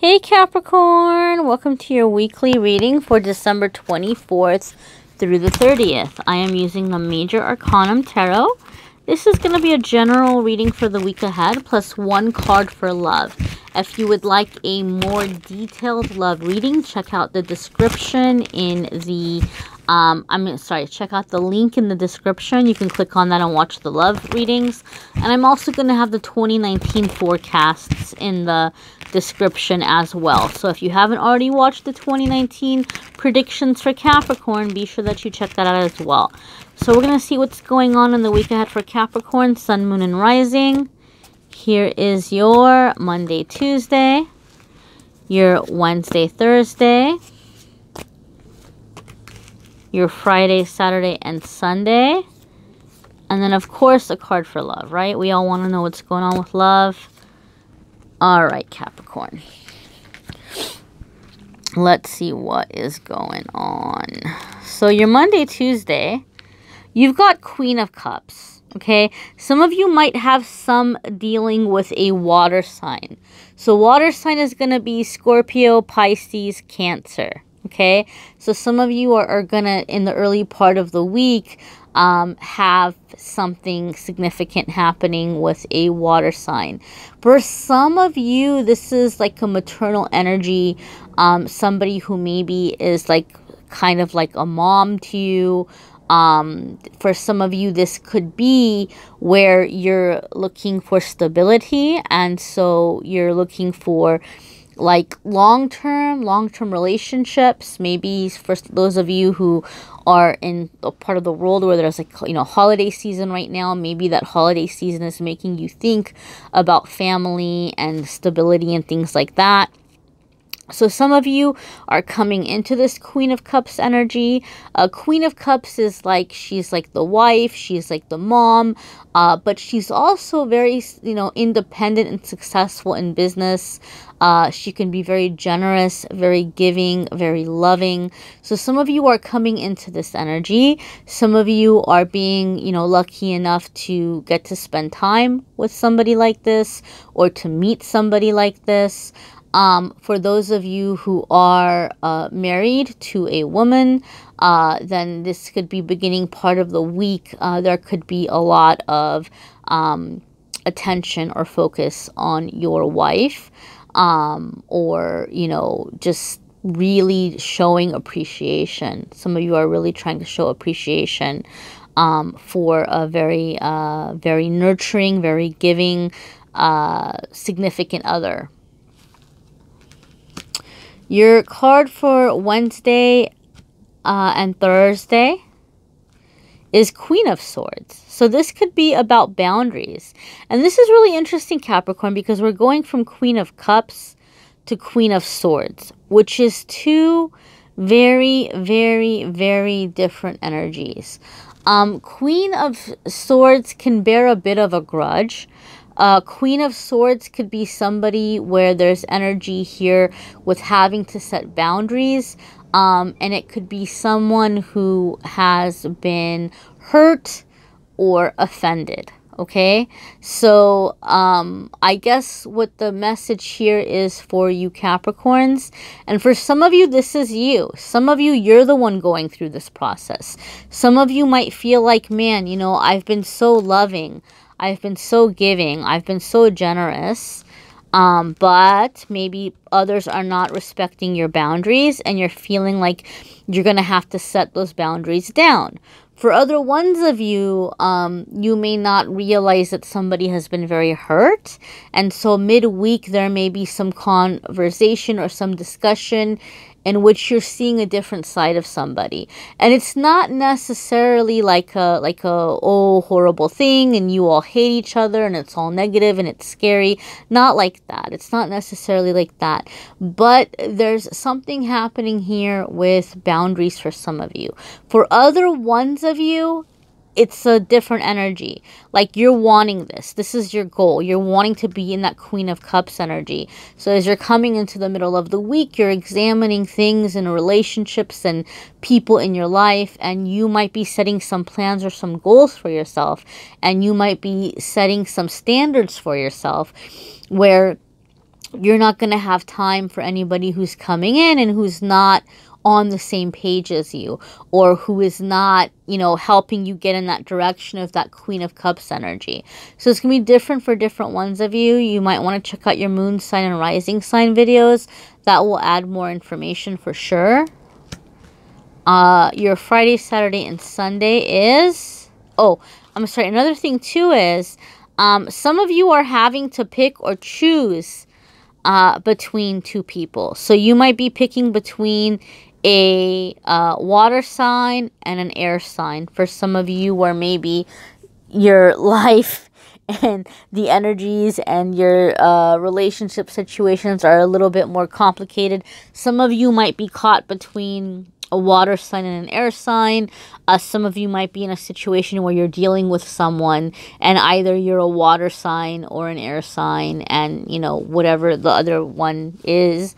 Hey Capricorn, welcome to your weekly reading for December 24th through the 30th. I am using the Major Arcanum Tarot. This is going to be a general reading for the week ahead, plus one card for love. If you would like a more detailed love reading, check out the description in the check out the link in the description. You can click on that and watch the love readings. And I'm also going to have the 2019 forecasts in the description as well. So if you haven't already watched the 2019 predictions for Capricorn, be sure that you check that out as well. So we're going to see what's going on in the week ahead for Capricorn, Sun, Moon, and Rising. Here is your Monday, Tuesday, your Wednesday, Thursday, your Friday, Saturday, and Sunday. And then, of course, a card for love, right? We all want to know what's going on with love. All right, Capricorn. Let's see what is going on. So your Monday, Tuesday, you've got Queen of Cups, okay? Some of you might have some dealing with a water sign. So water sign is going to be Scorpio, Pisces, Cancer. Okay, so some of you are gonna, in the early part of the week, have something significant happening with a water sign. For some of you, this is like a maternal energy, somebody who maybe is like kind of like a mom to you. For some of you, this could be where you're looking for stability, and so you're looking for like long-term relationships. Maybe for those of you who are in a part of the world where there's like, holiday season right now, maybe that holiday season is making you think about family and stability and things like that. So some of you are coming into this Queen of Cups energy. Queen of Cups is like, she's like the wife, she's like the mom, but she's also very, independent and successful in business. She can be very generous, very giving, very loving. So some of you are coming into this energy. Some of you are being, lucky enough to get to spend time with somebody like this or to meet somebody like this. For those of you who are married to a woman, then this could be beginning part of the week. There could be a lot of attention or focus on your wife, or, just really showing appreciation. Some of you are really trying to show appreciation for a very, very nurturing, very giving, significant other. Your card for Wednesday and Thursday is Queen of Swords. So this could be about boundaries. And this is really interesting, Capricorn, because we're going from Queen of Cups to Queen of Swords, which is two very, very, very different energies. Queen of Swords can bear a bit of a grudge. Queen of Swords could be somebody where there's energy here with having to set boundaries. And it could be someone who has been hurt or offended. Okay, so I guess what the message here is for you Capricorns, and for some of you, this is you. Some of you, you're the one going through this process. Some of you might feel like, man, I've been so loving. I've been so giving. I've been so generous. But maybe others are not respecting your boundaries and you're feeling like you're going to have to set those boundaries down. For other ones of you, you may not realize that somebody has been very hurt. And so midweek, there may be some conversation or some discussion in which you're seeing a different side of somebody. And it's not necessarily like a horrible thing and you all hate each other and it's all negative and it's scary. Not like that. It's not necessarily like that. But there's something happening here with boundaries for some of you. For other ones of you, it's a different energy. Like you're wanting this. This is your goal. You're wanting to be in that Queen of Cups energy. So as you're coming into the middle of the week, you're examining things and relationships and people in your life. And you might be setting some plans or some goals for yourself. And you might be setting some standards for yourself where you're not going to have time for anybody who's coming in and who's not on the same page as you, or who is not, you know, helping you get in that direction of that Queen of Cups energy. So it's going to be different for different ones of you. You might want to check out your moon sign and rising sign videos. That will add more information for sure. Your Friday, Saturday, and Sunday is... Oh, I'm sorry. Another thing too is some of you are having to pick or choose between two people. So you might be picking between a water sign and an air sign. For some of you, where maybe your life and the energies and your relationship situations are a little bit more complicated. Some of you might be caught between a water sign and an air sign. Some of you might be in a situation where you're dealing with someone and either you're a water sign or an air sign, and, you know, whatever the other one is,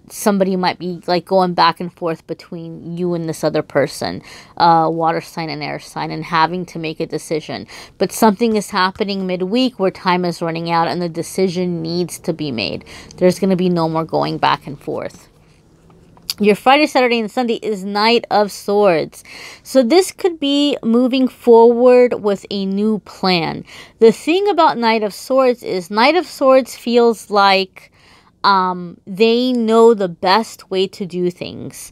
somebody might be like going back and forth between you and this other person, water sign and air sign, and having to make a decision. But something is happening midweek where time is running out and the decision needs to be made. There's going to be no more going back and forth. Your Friday, Saturday, and Sunday is Knight of Swords. So this could be moving forward with a new plan. The thing about Knight of Swords is Knight of Swords feels like they know the best way to do things.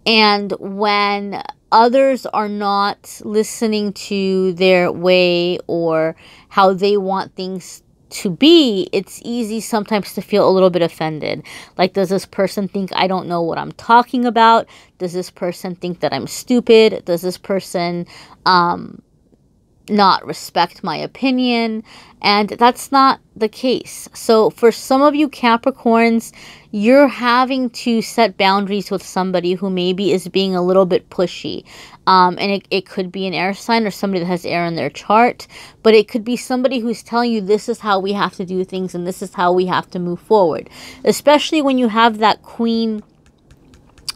And when others are not listening to their way or how they want things to be, it's easy sometimes to feel a little bit offended. Like, does this person think I don't know what I'm talking about? Does this person think that I'm stupid? Does this person not respect my opinion? And that's not the case. So for some of you Capricorns, you're having to set boundaries with somebody who maybe is being a little bit pushy. And it could be an air sign or somebody that has air in their chart, but it could be somebody who's telling you this is how we have to do things and this is how we have to move forward. Especially when you have that Queen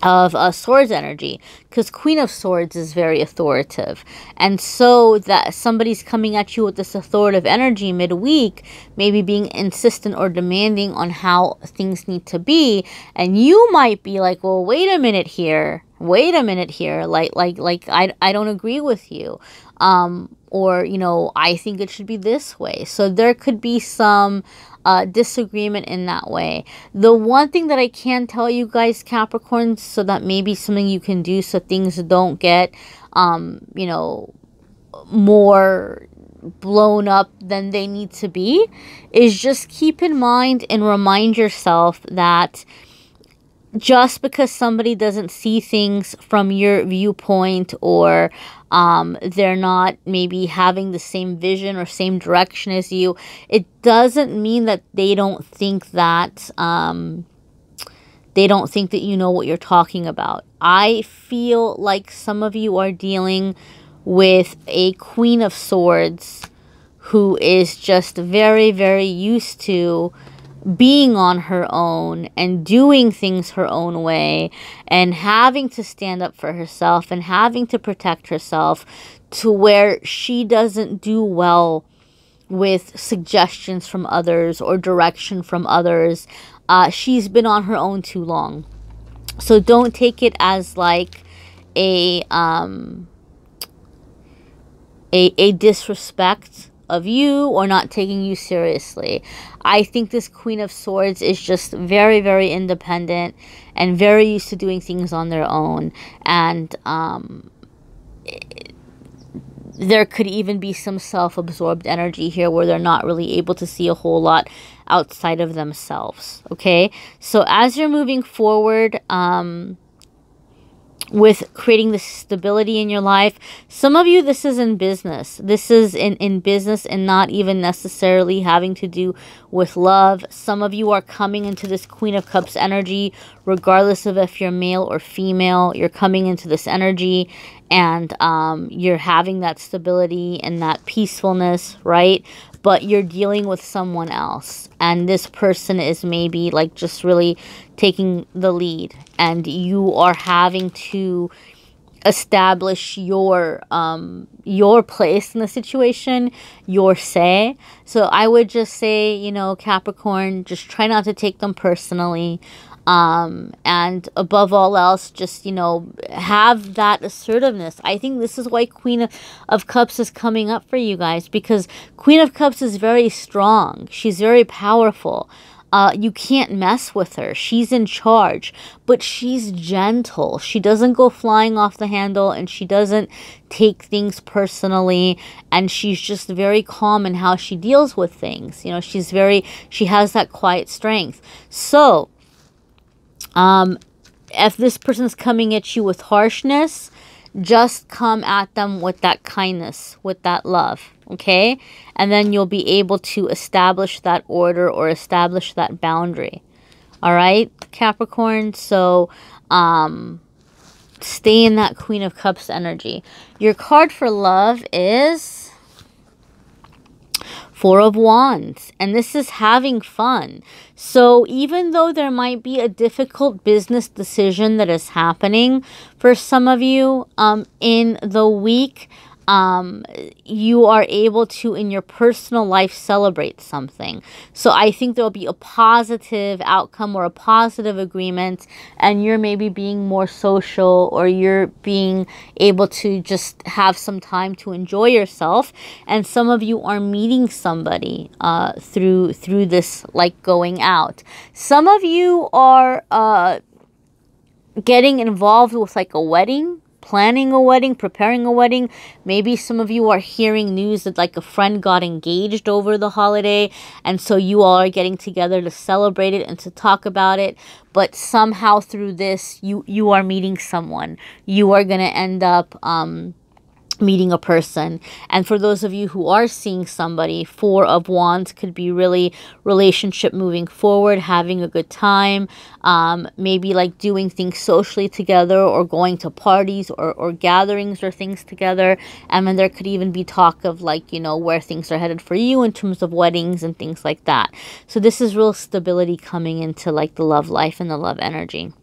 of Swords energy, because Queen of Swords is very authoritative, and so that somebody's coming at you with this authoritative energy midweek, maybe being insistent or demanding on how things need to be, and you might be like, well, wait a minute here, like I don't agree with you, or, you know, I think it should be this way. So there could be some disagreement in that way. The one thing that I can tell you guys, Capricorns, so that maybe something you can do so things don't get, you know, more blown up than they need to be, is just keep in mind and remind yourself that just because somebody doesn't see things from your viewpoint, or they're not maybe having the same vision or same direction as you, it doesn't mean that they don't think that you know what you're talking about. I feel like some of you are dealing with a Queen of Swords who is just very, very used to being on her own and doing things her own way and having to stand up for herself and having to protect herself, to where she doesn't do well with suggestions from others or direction from others. She's been on her own too long. So don't take it as like a disrespect of you or not taking you seriously. I think this Queen of Swords is just very, very independent and very used to doing things on their own. And there could even be some self-absorbed energy here where they're not really able to see a whole lot outside of themselves. Okay, so as you're moving forward with creating the stability in your life, some of you, this is in business. This is in business and not even necessarily having to do with love. Some of you are coming into this Queen of Cups energy, regardless of if you're male or female. You're coming into this energy and you're having that stability and that peacefulness, right? But you're dealing with someone else, and this person is maybe like just really taking the lead, and you are having to establish your place in the situation, your say. So I would just say, you know, Capricorn, just try not to take them personally. And above all else, just, you know, have that assertiveness. I think this is why Queen of Cups is coming up for you guys, because Queen of Cups is very strong. She's very powerful. You can't mess with her. She's in charge, but she's gentle. She doesn't go flying off the handle, and she doesn't take things personally, and she's just very calm in how she deals with things. You know, she has that quiet strength. So, if this person's coming at you with harshness, just come at them with that kindness, with that love, okay? And then you'll be able to establish that order or establish that boundary, all right, Capricorn? So, stay in that Queen of Cups energy. Your card for love is Four of Wands, and this is having fun. So even though there might be a difficult business decision that is happening for some of you in the week, you are able to, in your personal life, celebrate something. So I think there'll be a positive outcome or a positive agreement, and you're maybe being more social, or you're being able to just have some time to enjoy yourself. And some of you are meeting somebody through this, like, going out. Some of you are getting involved with, like, a wedding, planning a wedding, preparing a wedding. Maybe some of you are hearing news that, like, a friend got engaged over the holiday, and so you all are getting together to celebrate it and to talk about it. But somehow through this, you are meeting someone. You are going to end up meeting a person. And for those of you who are seeing somebody, Four of Wands could be really relationship moving forward, having a good time, maybe like doing things socially together, or going to parties or gatherings or things together. And then there could even be talk of, like, you know, where things are headed for you in terms of weddings and things like that. So this is real stability coming into, like, the love life and the love energy.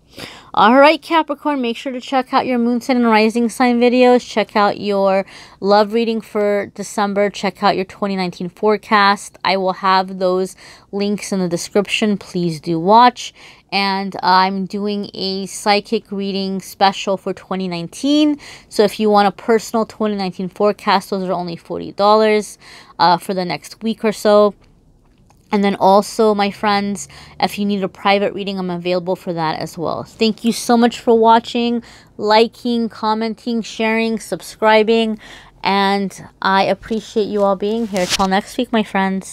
All right, Capricorn, make sure to check out your moon sign and rising sign videos. Check out your love reading for December. Check out your 2019 forecast. I will have those links in the description. Please do watch. And I'm doing a psychic reading special for 2019. So if you want a personal 2019 forecast, those are only $40 for the next week or so. And then also, my friends, if you need a private reading, I'm available for that as well. Thank you so much for watching, liking, commenting, sharing, subscribing. And I appreciate you all being here. Till next week, my friends.